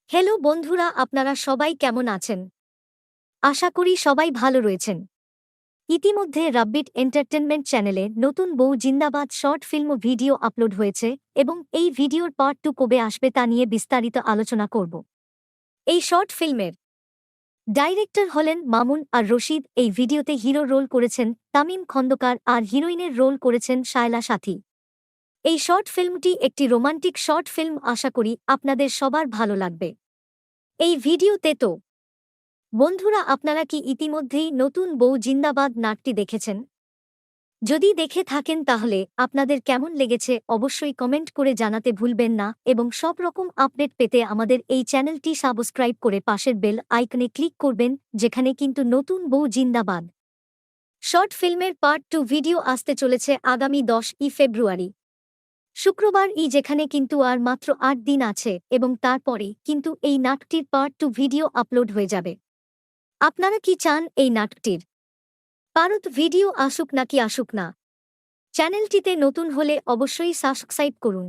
Hello বন্ধুরা, আপনারা সবাই কেমন আছেন? আশা করি সবাই ভালো রয়েছেন। ইতিমধ্যে রাব্বিট এন্টারটেনমেন্ট চ্যানেলে নতুন বউ জিন্দাবাদ শর্ট ফিল্ম ভিডিও আপলোড হয়েছে এবং এই ভিডিওর পার্ট 2 কবে আসবে তা নিয়ে বিস্তারিত আলোচনা করব। এই শর্ট ফিল্মের ডাইরেক্টর হলেন মামুন আর রশিদ। এই ভিডিওতে হিরো রোল করেছেন তামিম খন্দকার আর হিরোইনের রোল করেছেন শায়লা সাথী। এই শর্ট ফিল্মটি একটি রোমান্টিক শর্ট ফিল্ম, আশা করি আপনাদের সবার ভালো লাগবে। এই ভিডিওতে তো বন্ধুরা, আপনারা কি ইতিমধ্যেই নতুন বউ জিন্দাবাদ নাটকটি দেখেছেন? যদি দেখে থাকেন তাহলে আপনাদের কেমন লেগেছে অবশ্যই কমেন্ট করে জানাতে ভুলবেন না এবং সব রকম আপডেট পেতে আমাদের এই চ্যানেলটি সাবস্ক্রাইব করে পাশের বেল আইকনে ক্লিক করবেন, যেখানে কিন্তু নতুন বউ জিন্দাবাদ শর্ট ফিল্মের পার্ট 2 ভিডিও আসতে চলেছে আগামী 10ই ফেব্রুয়ারি শুক্রবার, যেখানে কিন্তু আর মাত্র 8 দিন আছে এবং তারপরে কিন্তু এই নাটকটির পার্ট 2 ভিডিও আপলোড হয়ে যাবে। আপনারা কি চান এই নাটকটির পারত ভিডিও আসুক নাকি আসুক না? চ্যানেলটিতে নতুন হলে অবশ্যই সাবস্ক্রাইব করুন।